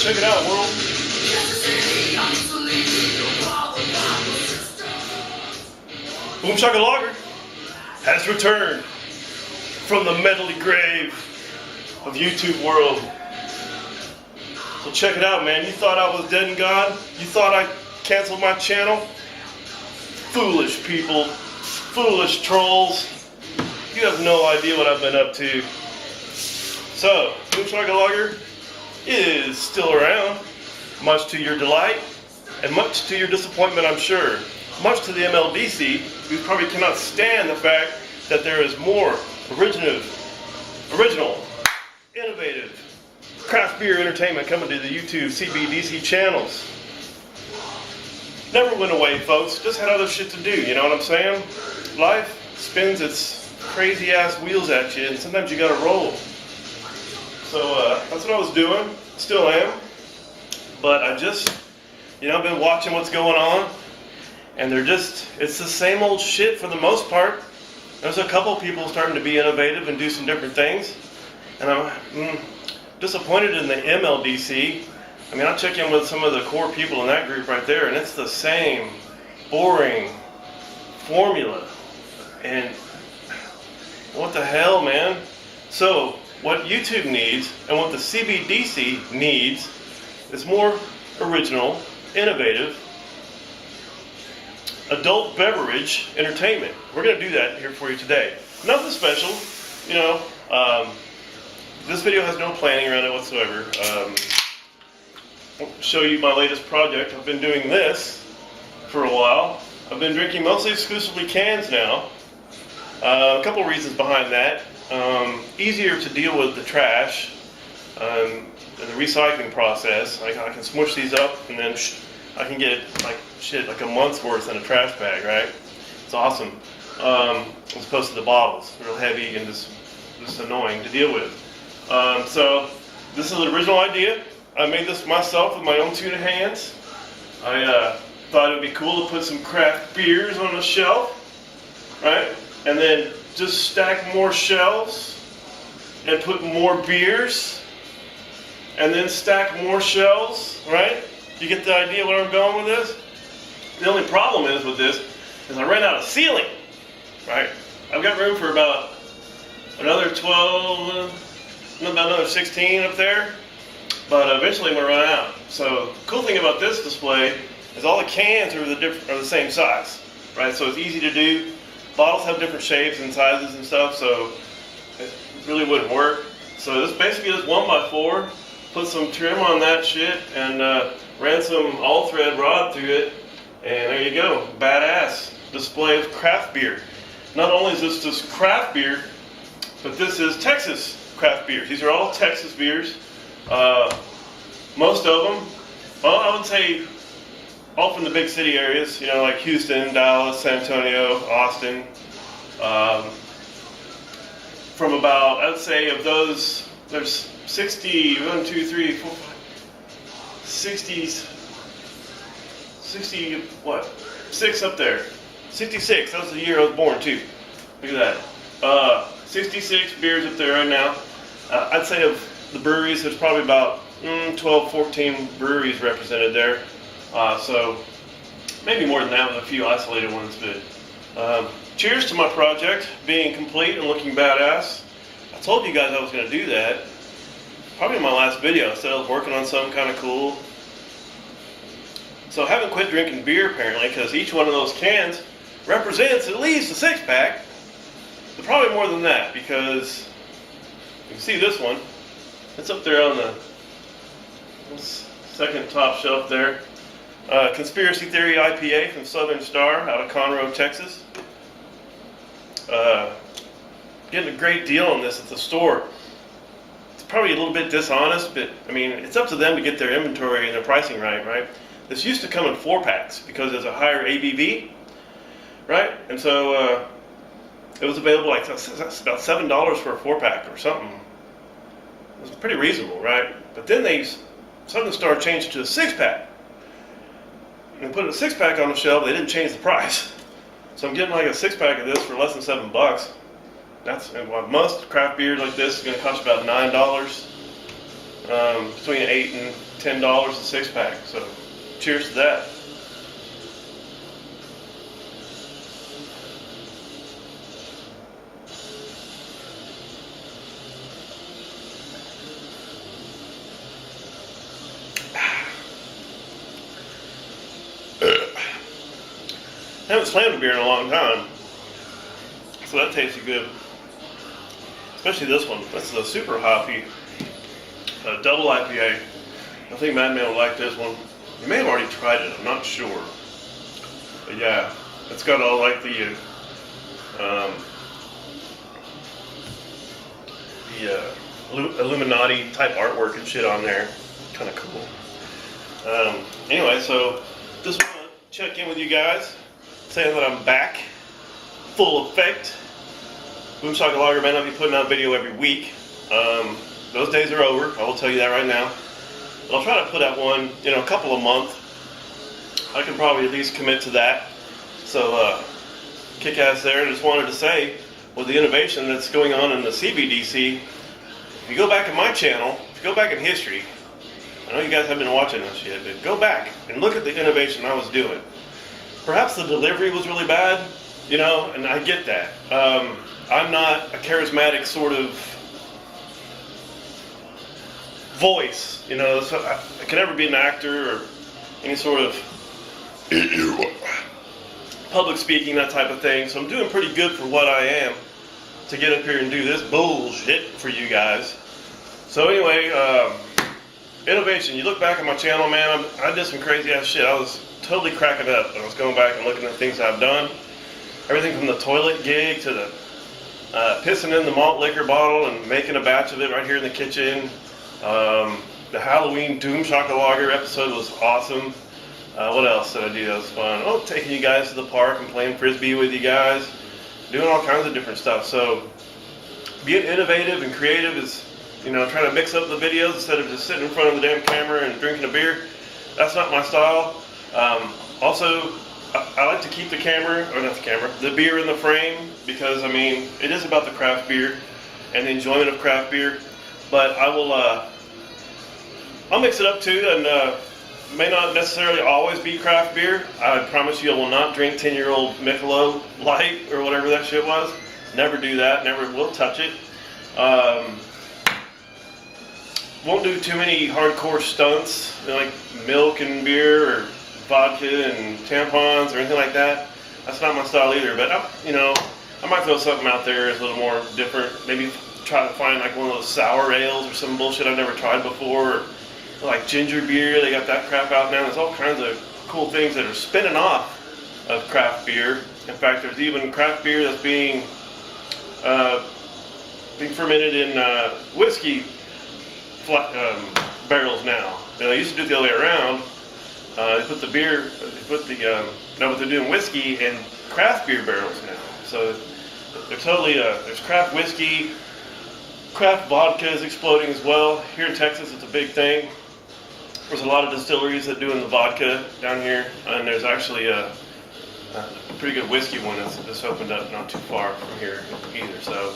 Check it out, world. Boom Shaka Lager has returned from the metally grave of YouTube world. So check it out, man. You thought I was dead and gone? You thought I canceled my channel? Foolish people, foolish trolls. You have no idea what I've been up to. So, Boom Shaka Lager is still around, much to your delight and much to your disappointment, I'm sure. Much to the MLDC, who probably cannot stand the fact that there is more original, innovative craft beer entertainment coming to the YouTube CBDC channels. Never went away, folks. Just had other shit to do, you know what I'm saying? Life spins its crazy ass wheels at you, and sometimes you gotta roll. So that's what I was doing, still am. But I just, I've been watching what's going on, and it's the same old shit for the most part. There's a couple people starting to be innovative and do some different things, and I'm disappointed in the MLDC. I mean, I check in with some of the core people in that group right there, and it's the same boring formula. And what the hell, man? So, what YouTube needs and what the CBDC needs is more original, innovative, adult beverage entertainment. We're going to do that here for you today. Nothing special, this video has no planning around it whatsoever. I'll show you my latest project. I've been doing this for a while. I've been drinking mostly exclusively cans now. A couple reasons behind that. Easier to deal with the trash and the recycling process. I can smush these up and then I can get like a month's worth in a trash bag, right? It's awesome. As opposed to the bottles, real heavy and just annoying to deal with. So this is an original idea. I made this myself with my own two hands. I thought it would be cool to put some craft beers on the shelf, right? And then just stack more shelves and put more beers and then stack more shelves, right? You get the idea where I'm going with this? The only problem is with this is I ran out of ceiling, right? I've got room for about another 12, about another 16 up there, but eventually I'm going to run out. So the cool thing about this display is all the cans are the same size, right? So it's easy to do. Bottles have different shapes and sizes and stuff, so it really wouldn't work. So this basically is 1x4. Put some trim on that shit and ran some all-thread rod through it, and there you go. Badass display of craft beer. Not only is this just craft beer, but this is Texas craft beers. These are all Texas beers. Most of them, well, I would say all from the big city areas, like Houston, Dallas, San Antonio, Austin. From about, I would say of those, there's 60, 6 up there. 66, that was the year I was born too. Look at that. 66 beers up there right now. I'd say of the breweries, there's probably about 12, 14 breweries represented there. So maybe more than that with a few isolated ones, but Cheers to my project being complete and looking badass. I told you guys I was going to do that. Probably in my last video. I said I was working on something kind of cool. So I haven't quit drinking beer apparently, because each one of those cans represents at least a 6-pack. But probably more than that, because you can see this one. It's up there on the second top shelf there. Conspiracy Theory IPA from Southern Star out of Conroe, Texas. Getting a great deal on this at the store. It's probably a little bit dishonest, but I mean, it's up to them to get their inventory and their pricing right? This used to come in 4-packs because there's a higher ABV, right? And so it was available like about $7 for a 4-pack or something. It was pretty reasonable, right? But then Southern Star changed it to a 6-pack. And put a 6-pack on the shelf, they didn't change the price. So I'm getting like a 6-pack of this for less than $7. Most craft beers like this is going to cost about $9. Between $8 and $10 a 6-pack. So cheers to that. I haven't slammed a beer in a long time, so that tasted good. Especially this one. This is a super hoppy double IPA. I think Madman would like this one. You may have already tried it, I'm not sure. But yeah, it's got all like the Illuminati type artwork and shit on there. Kind of cool. Anyway, so just want to check in with you guys, saying that I'm back, full effect. Boom Shaka Lager Man, I'll be putting out a video every week. Those days are over, I will tell you that right now. But I'll try to put out one in a couple of months. I can probably at least commit to that. So, kick ass there. And just wanted to say, with the innovation that's going on in the CBDC, if you go back in my channel, if you go back in history, I know you guys have been watching this shit, but go back and look at the innovation I was doing. Perhaps the delivery was really bad, and I get that. I'm not a charismatic sort of voice, so I can never be an actor or any sort of public speaking, that type of thing. So I'm doing pretty good for what I am to get up here and do this bullshit for you guys. So anyway, innovation. You look back at my channel, man, I did some crazy ass shit. I was totally cracking up when I was going back and looking at things I've done. Everything from the toilet gig to the pissing in the malt liquor bottle and making a batch of it right here in the kitchen. The Halloween Doom Shaka Lager episode was awesome. What else did I do that was fun? Oh, taking you guys to the park and playing Frisbee with you guys. Doing all kinds of different stuff. So being innovative and creative is, trying to mix up the videos instead of just sitting in front of the damn camera and drinking a beer. That's not my style. Also, I like to keep the beer in the frame, because it is about the craft beer and the enjoyment of craft beer. But I'll mix it up too, and may not necessarily always be craft beer. I promise you I will not drink 10-year-old Michelob Light or whatever that shit was. Never do that, never will touch it. Won't do too many hardcore stunts, like milk and beer or vodka and tampons or anything like that. That's not my style either, but I might throw something out there that's a little more different. Maybe try to find like one of those sour ales or some bullshit I've never tried before, or like ginger beer. They got that crap out now. There's all kinds of cool things that are spinning off of craft beer. In fact, there's even craft beer that's being fermented in whiskey barrels now. They used to do it the other way around. They put now what they're doing whiskey in craft beer barrels now. So they're totally, there's craft whiskey, craft vodka is exploding as well. Here in Texas, it's a big thing. There's a lot of distilleries that do in the vodka down here, and there's actually a pretty good whiskey one that's opened up not too far from here either. So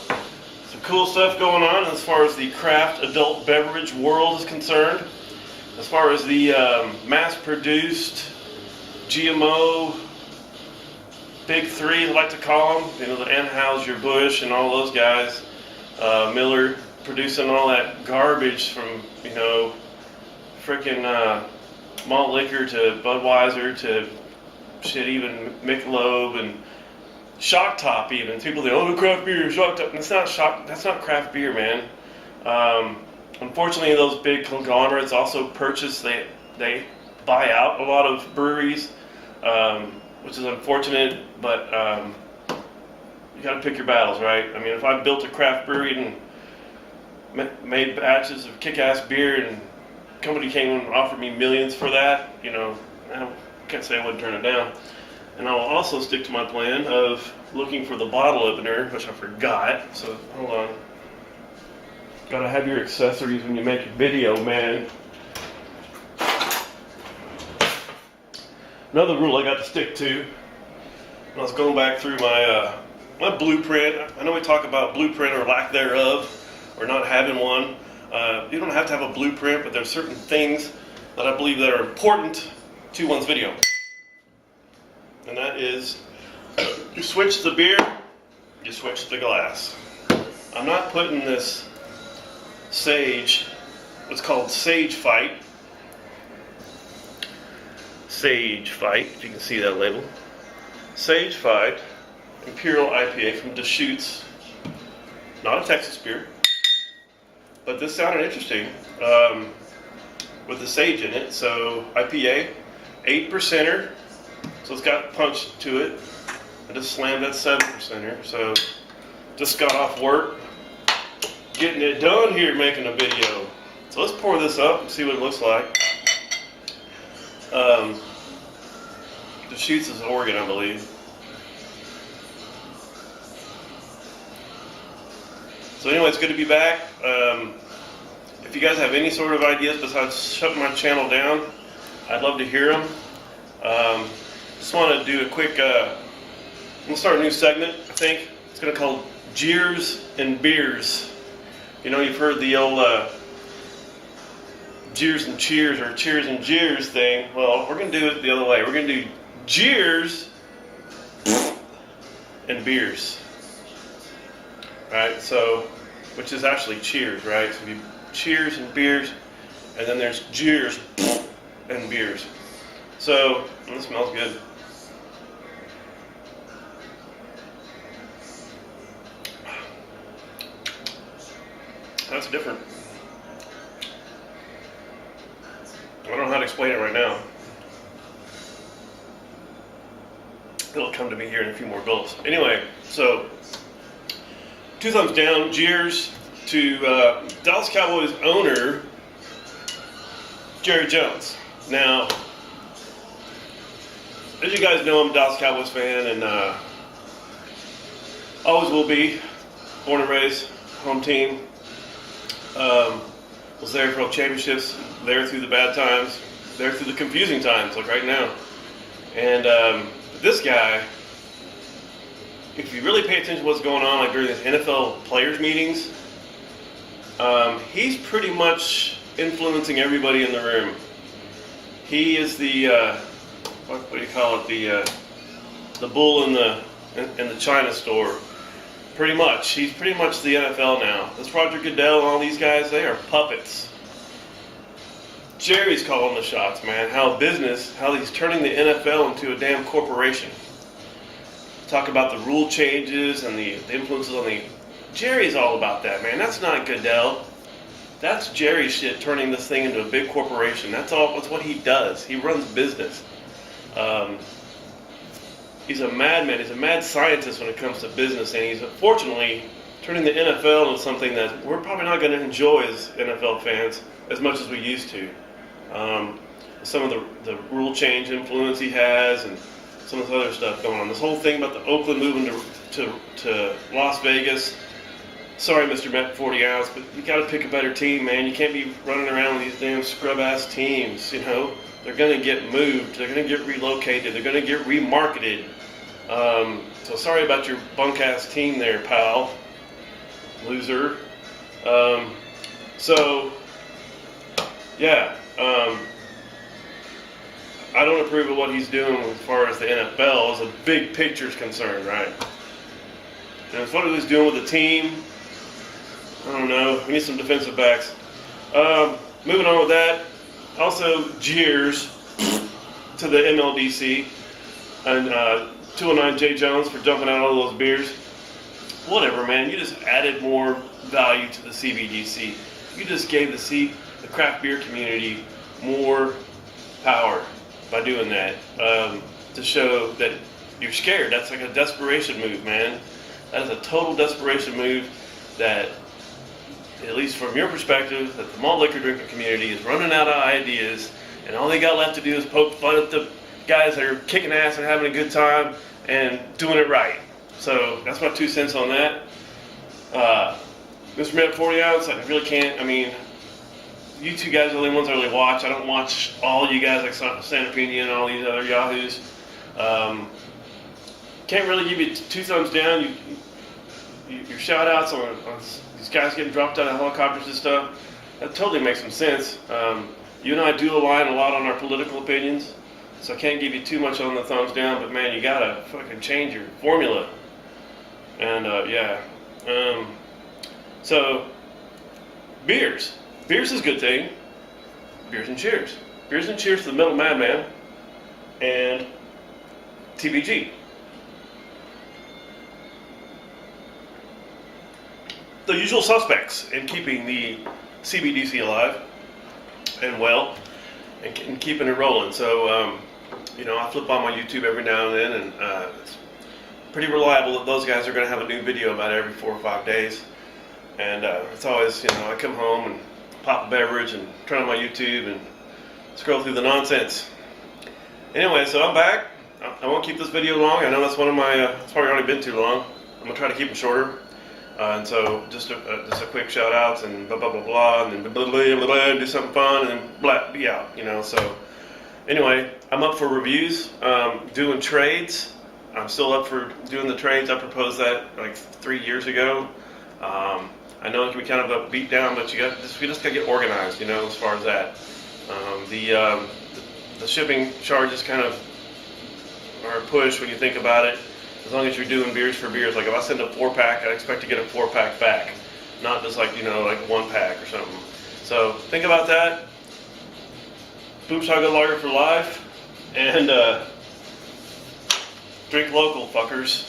some cool stuff going on as far as the craft adult beverage world is concerned. As far as the mass-produced GMO big three, I like to call them. You know, the Anheuser-Busch and all those guys. Miller producing all that garbage from, you know, freaking malt liquor to Budweiser to shit, even Michelob and Shock Top. Even people think, oh, craft beer, Shock Top. That's not craft beer, man. Unfortunately, those big conglomerates also purchase. They buy out a lot of breweries, which is unfortunate. But you got to pick your battles, right? I mean, if I built a craft brewery and made batches of kick-ass beer, and company came and offered me millions for that, you know, I can't say I wouldn't turn it down. And I'll also stick to my plan of looking for the bottle opener, which I forgot. So hold on. Gotta have your accessories when you make a video, man. Another rule I got to stick to. I was going back through my my blueprint. I know we talk about blueprint or lack thereof, or not having one. You don't have to have a blueprint, but there's certain things that I believe that are important to one's video. And that is, you switch the beer, you switch the glass. I'm not putting this Sage, what's called Sage Fight. Sage Fight, if you can see that label. Sage Fight, Imperial IPA from Deschutes. Not a Texas beer. But this sounded interesting with the sage in it. So IPA, 8%er. So it's got punch to it. I just slammed that 7%er. So just got off work, getting it done here, making a video. So let's pour this up and see what it looks like. Deschutes is Oregon, I believe. So anyway, it's good to be back. If you guys have any sort of ideas besides shutting my channel down, I'd love to hear them. Just want to do a quick, we'll start a new segment, I think. It's going to be called Jeers and Beers. You know, you've heard the old Jeers and Cheers or Cheers and Jeers thing. Well, we're going to do it the other way. We're going to do Jeers and Beers. Right, so, which is actually cheers, right? So you cheers and beers, and then there's jeers and beers. So, this smells good. That's different. I don't know how to explain it right now. It'll come to me here in a few more gulps. Anyway, so 2 thumbs down, jeers to Dallas Cowboys owner Jerry Jones. Now, as you guys know, I'm a Dallas Cowboys fan, and always will be. Born and raised, home team. Was there for all championships, there through the bad times, there through the confusing times, like right now. And this guy, if you really pay attention to what's going on, like during these NFL players meetings, he's pretty much influencing everybody in the room. He is the what do you call it? The bull in the China store. Pretty much, he's pretty much the NFL now. This Roger Goodell and all these guys, they are puppets. Jerry's calling the shots, man. How he's turning the NFL into a damn corporation. Talk about the rule changes and the influences on the... Jerry's all about that, man. That's not Goodell. That's Jerry shit, turning this thing into a big corporation. That's what he does. He runs business. He's a madman. He's a mad scientist when it comes to business, and he's unfortunately turning the NFL into something that we're probably not going to enjoy as NFL fans as much as we used to. Some of the rule change influence he has, and some of this other stuff going on. This whole thing about the Oakland moving to Las Vegas. Sorry, Mr. 40 ounce, but you got to pick a better team, man. You can't be running around with these damn scrub-ass teams, you know. They're going to get moved. They're going to get relocated. They're going to get remarketed. So sorry about your bunk-ass team there, pal. Loser. So, yeah. I don't approve of what he's doing as far as the NFL as a big picture is concerned, right? And as what he's doing with the team, I don't know. We need some defensive backs. Moving on with that, also jeers to the MLDC and 209 J Jones for jumping out all those beers. Whatever, man. You just added more value to the CBDC. You just gave the craft beer community more power by doing that, to show that you're scared. That's like a desperation move, man. That is a total desperation move that, at least from your perspective, that the malt liquor drinking community is running out of ideas, and all they got left to do is poke fun at the guys that are kicking ass and having a good time and doing it right. So that's my 2 cents on that. Mr. Met 40 ounce, I really can't. I mean, you two guys are the only ones I really watch. I don't watch all you guys like San Opinion and all these other yahoos. Can't really give you 2 thumbs down. Your shout outs on these guys getting dropped out of helicopters and stuff, that totally makes some sense. You and I do align a lot on our political opinions, so I can't give you too much on the thumbs down, but man, you gotta fucking change your formula. And yeah. So, beers. Beers is a good thing. Beers and cheers. Beers and cheers to the Metal Madman and TBG. The usual suspects in keeping the CBDC alive and well, and keeping it rolling. So, you know, I flip on my YouTube every now and then, and it's pretty reliable that those guys are going to have a new video about every 4 or 5 days. And it's always, you know, I come home and pop a beverage and turn on my YouTube and scroll through the nonsense. Anyway, so I'm back. I won't keep this video long. I know that's one of my, it's probably already been too long. I'm going to try to keep it shorter. And so just a quick shout out and blah, blah, blah, blah, and then blah, blah, blah, blah, do something fun, and then blah, be out, you know. So anyway, I'm up for reviews, doing trades. I'm still up for doing the trades. I proposed that like 3 years ago. I know it can be kind of a beat down, but we just got to get organized, you know, as far as that. The shipping charges kind of are a push when you think about it. As long as you're doing beers for beers, like if I send a 4-pack, I expect to get a 4-pack back, not just like, you know, like 1-pack or something. So think about that. Boom Shotgun Lager for life, and drink local, fuckers.